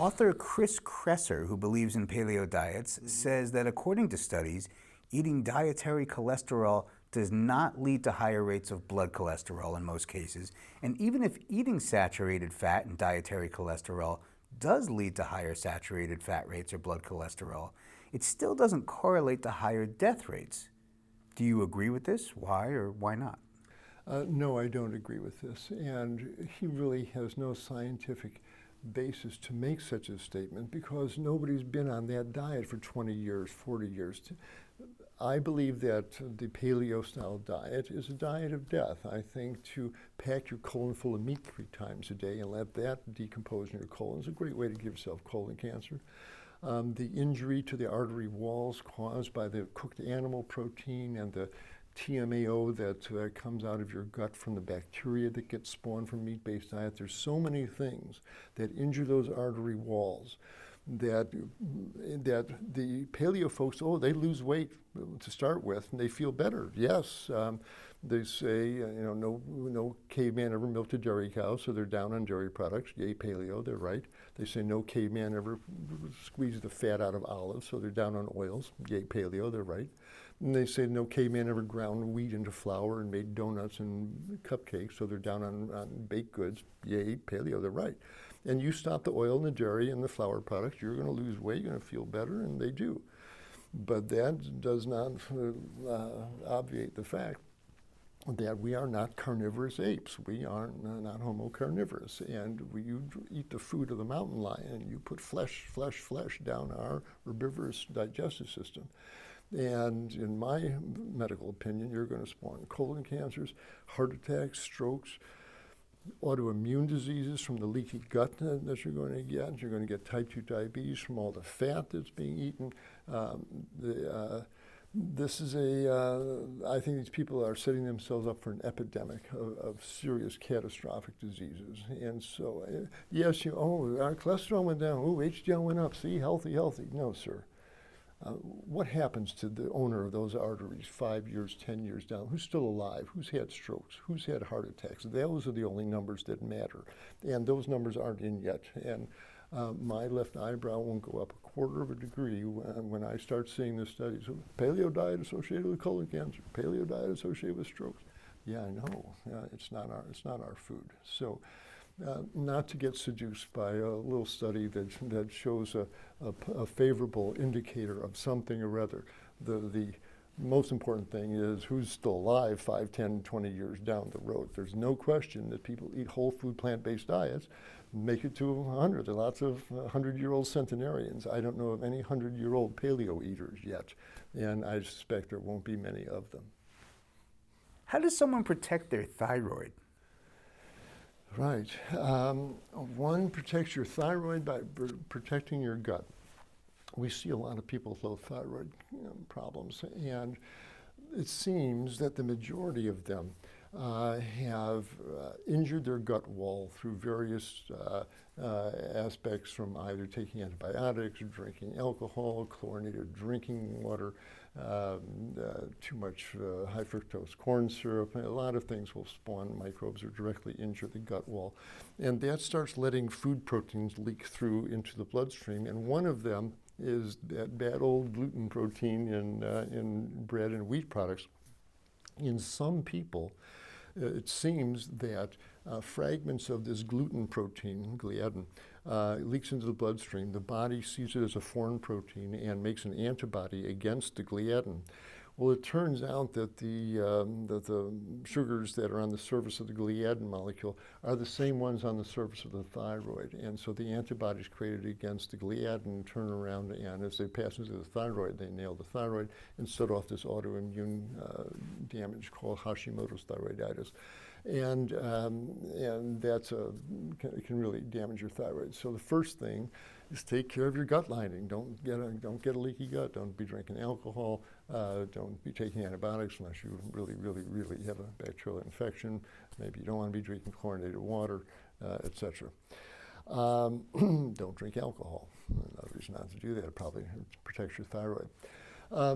Author Chris Kresser, who believes in paleo diets, says that according to studies, eating dietary cholesterol does not lead to higher rates of blood cholesterol in most cases, and even if eating saturated fat and dietary cholesterol does lead to higher saturated fat rates or blood cholesterol, it still doesn't correlate to higher death rates. Do you agree with this? Why or why not? No, I don't agree with this, and he really has no scientific basis to make such a statement because nobody's been on that diet for 20 years, 40 years. I believe that the paleo-style diet is a diet of death. I think to pack your colon full of meat 3 times a day and let that decompose in your colon is a great way to give yourself colon cancer. The injury to the artery walls caused by the cooked animal protein and the TMAO that comes out of your gut from the bacteria that gets spawned from meat-based diet. There's so many things that injure those artery walls that the paleo folks, they lose weight to start with, and they feel better. Yes, they say, no caveman ever milked a dairy cow, so they're down on dairy products. Yay, paleo, they're right. They say no caveman ever squeezed the fat out of olives, so they're down on oils. Yay, paleo, they're right. And they say no caveman ever ground wheat into flour and made donuts and cupcakes, so they're down on baked goods. Yay, paleo, they're right. And you stop the oil and the dairy and the flour products, you're going to lose weight, you're going to feel better, and they do. But that does not obviate the fact that we are not carnivorous apes. We are not homo carnivorous. And you eat the food of the mountain lion, and you put flesh down our herbivorous digestive system. And in my medical opinion, you're going to spawn colon cancers, heart attacks, strokes, autoimmune diseases from the leaky gut that you're going to get. You're going to get type 2 diabetes from all the fat that's being eaten. This is I think these people are setting themselves up for an epidemic of serious catastrophic diseases. And so, yes, our cholesterol went down, HDL went up, see, healthy. No, sir. What happens to the owner of those arteries 5 years, 10 years down? Who's still alive? Who's had strokes? Who's had heart attacks? Those are the only numbers that matter. And those numbers aren't in yet. And my left eyebrow won't go up 1/4 of a degree when I start seeing the studies. Paleo diet associated with colon cancer. Paleo diet associated with strokes. Yeah, I know. It's not our food. So. Not to get seduced by a little study that shows a favorable indicator of something or other. The most important thing is who's still alive 5, 10, 20 years down the road. There's no question that people eat whole food plant-based diets, make it to 100. There are lots of 100-year-old centenarians. I don't know of any 100-year-old paleo eaters yet, and I suspect there won't be many of them. How does someone protect their thyroid? Right. One protects your thyroid by protecting your gut. We see a lot of people with low thyroid problems, and it seems that the majority of them have injured their gut wall through various aspects, from either taking antibiotics, drinking alcohol, chlorinated drinking water, too much high fructose corn syrup. A lot of things will spawn microbes or directly injure the gut wall. And that starts letting food proteins leak through into the bloodstream. And one of them is that bad old gluten protein in bread and wheat products. In some people, it seems that fragments of this gluten protein, gliadin, leaks into the bloodstream. The body sees it as a foreign protein and makes an antibody against the gliadin. Well, it turns out that the sugars that are on the surface of the gliadin molecule are the same ones on the surface of the thyroid. And so the antibodies created against the gliadin turn around, and as they pass into the thyroid, they nail the thyroid and set off this autoimmune damage called Hashimoto's thyroiditis. And that's can really damage your thyroid. So the first thing is take care of your gut lining. Don't get a leaky gut. Don't be drinking alcohol. Don't be taking antibiotics unless you really have a bacterial infection. Maybe you don't want to be drinking chlorinated water, etc. Don't drink alcohol. Another reason not to do that, it probably protects your thyroid.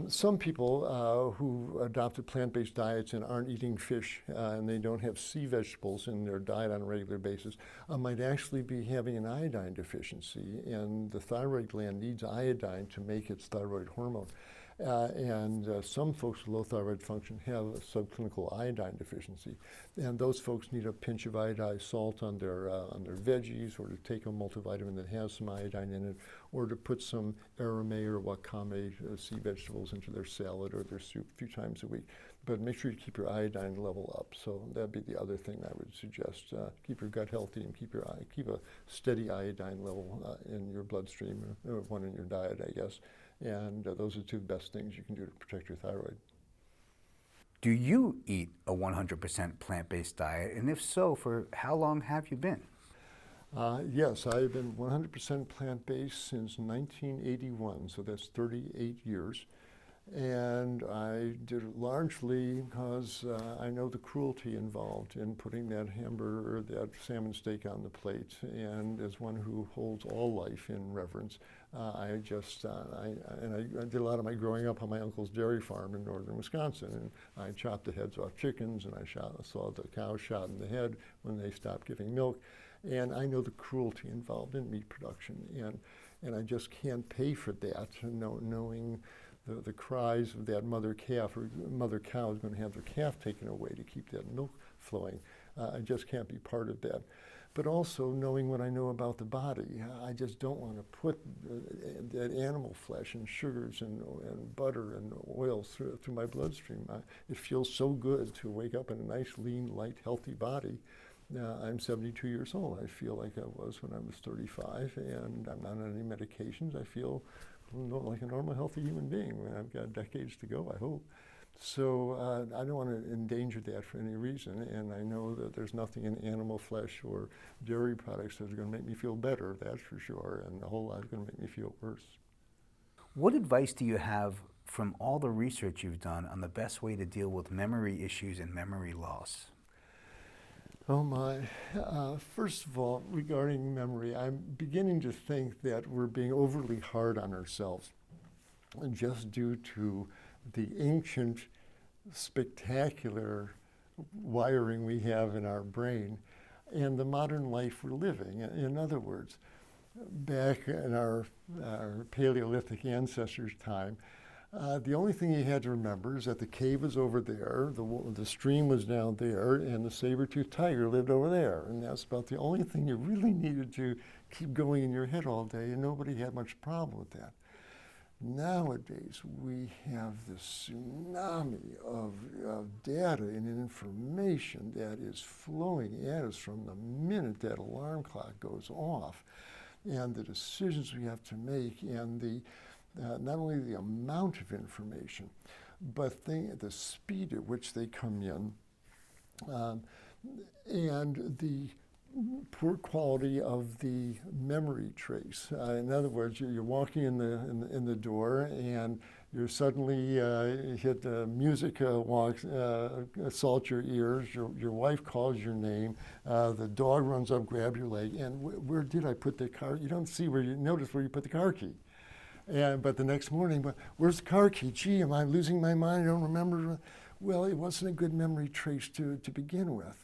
Some people who adopted plant-based diets and aren't eating fish and they don't have sea vegetables in their diet on a regular basis might actually be having an iodine deficiency, and the thyroid gland needs iodine to make its thyroid hormone. Some folks with low thyroid function have a subclinical iodine deficiency, and those folks need a pinch of iodized salt on their veggies, or to take a multivitamin that has some iodine in it, or to put some arame or wakame sea vegetables into their salad or their soup a few times a week. But make sure you keep your iodine level up. So that'd be the other thing I would suggest. Keep your gut healthy and keep a steady iodine level in your bloodstream, or one in your diet, I guess. And those are two best things you can do to protect your thyroid. Do you eat a 100% plant-based diet? And if so, for how long have you been? Yes, I've been 100% plant-based since 1981, so that's 38 years. And I did it largely because I know the cruelty involved in putting that hamburger or that salmon steak on the plate. And as one who holds all life in reverence, I did a lot of my growing up on my uncle's dairy farm in northern Wisconsin, and I chopped the heads off chickens, and I saw the cows shot in the head when they stopped giving milk. And I know the cruelty involved in meat production, and I just can't pay for that, knowing the cries of that mother calf, or mother cow is going to have their calf taken away to keep that milk flowing. I just can't be part of that. But also knowing what I know about the body, I just don't want to put that animal flesh and sugars and butter and oils through my bloodstream. It feels so good to wake up in a nice, lean, light, healthy body. I'm 72 years old. I feel like I was when I was 35, and I'm not on any medications. I feel like a normal, healthy human being. I've got decades to go, I hope. So I don't want to endanger that for any reason, and I know that there's nothing in animal flesh or dairy products that are going to make me feel better, that's for sure, and a whole lot is going to make me feel worse. What advice do you have from all the research you've done on the best way to deal with memory issues and memory loss? Oh my. First of all, regarding memory, I'm beginning to think that we're being overly hard on ourselves, and just due to the ancient, spectacular wiring we have in our brain and the modern life we're living. In other words, back in our Paleolithic ancestors' time, the only thing you had to remember is that the cave was over there, the stream was down there, and the saber-toothed tiger lived over there. And that's about the only thing you really needed to keep going in your head all day, and nobody had much problem with that. Nowadays, we have this tsunami of data and information that is flowing at us from the minute that alarm clock goes off, and the decisions we have to make, and not only the amount of information, but the speed at which they come in, and the poor quality of the memory trace. In other words, you're walking in the door, and you're suddenly hit the music assaults your ears. Your wife calls your name. The dog runs up, grabs your leg, and where did I put the car? You don't notice where you put the car key. But the next morning, where's the car key? Gee, am I losing my mind? I don't remember. Well, it wasn't a good memory trace to begin with.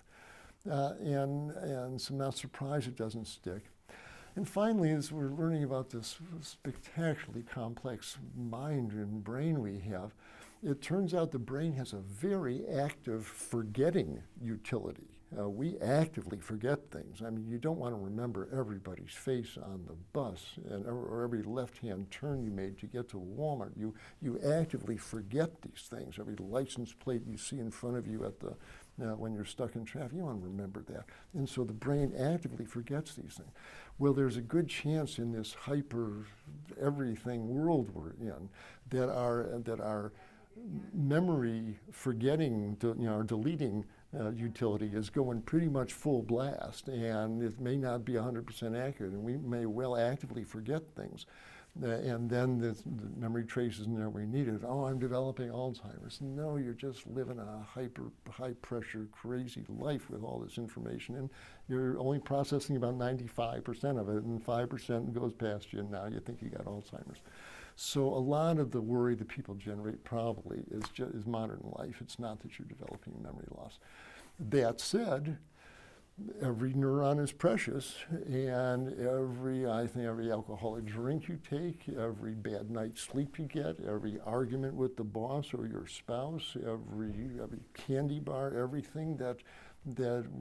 And so I'm not surprised it doesn't stick. And finally, as we're learning about this spectacularly complex mind and brain we have, it turns out the brain has a very active forgetting utility. We actively forget things. I mean, you don't want to remember everybody's face on the bus or every left-hand turn you made to get to Walmart. You actively forget these things. Every license plate you see in front of you when you're stuck in traffic, you want to remember that. And so the brain actively forgets these things. Well, there's a good chance in this hyper everything world we're in that our memory forgetting, our deleting utility is going pretty much full blast, and it may not be 100% accurate, and we may well actively forget things. And then the memory trace isn't there we need it. Oh, I'm developing Alzheimer's. No, you're just living a high pressure, crazy life with all this information, and you're only processing about 95% of it, and 5% goes past you, and now you think you got Alzheimer's. So a lot of the worry that people generate probably is modern life. It's not that you're developing memory loss. That said, every neuron is precious, and I think every alcoholic drink you take, every bad night's sleep you get, every argument with the boss or your spouse, every candy bar, everything that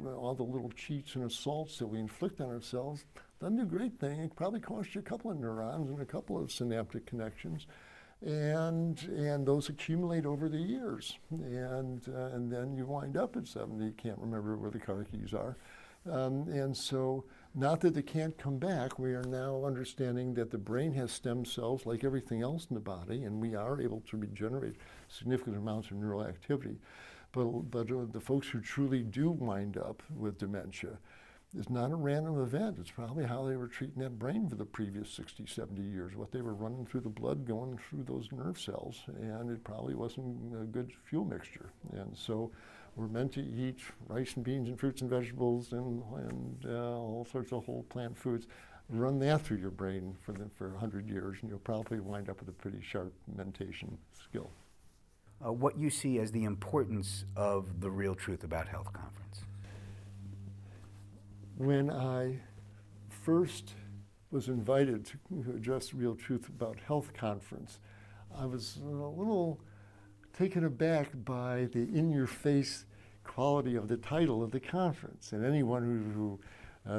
all the little cheats and assaults that we inflict on ourselves, doesn't do a great thing. It probably costs you a couple of neurons and a couple of synaptic connections. And those accumulate over the years, and then you wind up at 70, you can't remember where the car keys are. And so, not that they can't come back, we are now understanding that the brain has stem cells like everything else in the body, and we are able to regenerate significant amounts of neural activity. But the folks who truly do wind up with dementia, it's not a random event. It's probably how they were treating that brain for the previous 60, 70 years, what they were running through the blood going through those nerve cells, and it probably wasn't a good fuel mixture. And so we're meant to eat rice and beans and fruits and vegetables and all sorts of whole plant foods. Run that through your brain for 100 years, and you'll probably wind up with a pretty sharp mentation skill. What you see as the importance of the Real Truth About Health conference? When I first was invited to address Real Truth About Health conference, I was a little taken aback by the in-your-face quality of the title of the conference. And anyone who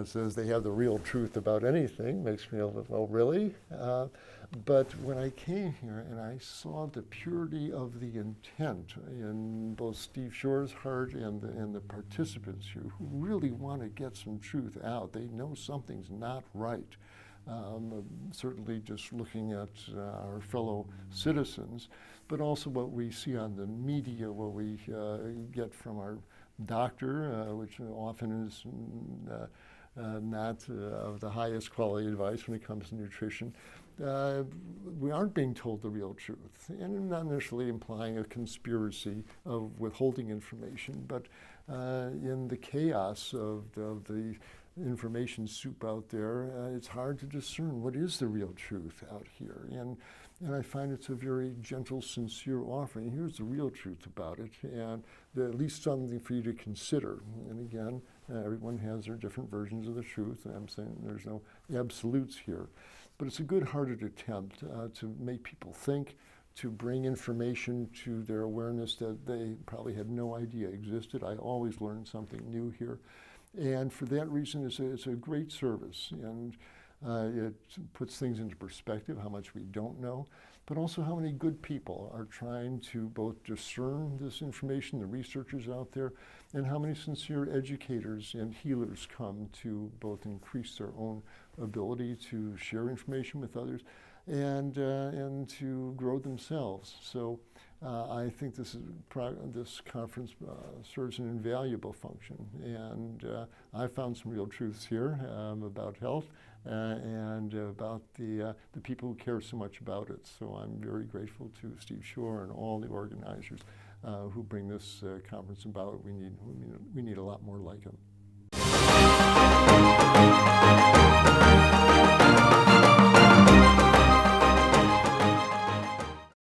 says they have the real truth about anything makes me a little, oh, really? But when I came here and I saw the purity of the intent in both Steve Shore's heart and the participants here who really want to get some truth out, they know something's not right. Certainly just looking at our fellow citizens, but also what we see on the media, what we get from our doctor, which often is not of the highest quality advice when it comes to nutrition. We aren't being told the real truth, and I'm not necessarily implying a conspiracy of withholding information, but in the chaos of the information soup out there, it's hard to discern what is the real truth out here. And I find it's a very gentle, sincere offering. Here's the real truth about it, and at least something for you to consider. And again, everyone has their different versions of the truth, and I'm saying there's no absolutes here. But it's a good-hearted attempt to make people think, to bring information to their awareness that they probably had no idea existed. I always learn something new here. And for that reason, it's a great service, and it puts things into perspective, how much we don't know, but also how many good people are trying to both discern this information, the researchers out there, and how many sincere educators and healers come to both increase their own ability to share information with others and to grow themselves. So I think this conference serves an invaluable function, and I found some real truths here about health and about the people who care so much about it. So I'm very grateful to Steve Shore and all the organizers who bring this conference about. We need a lot more like him.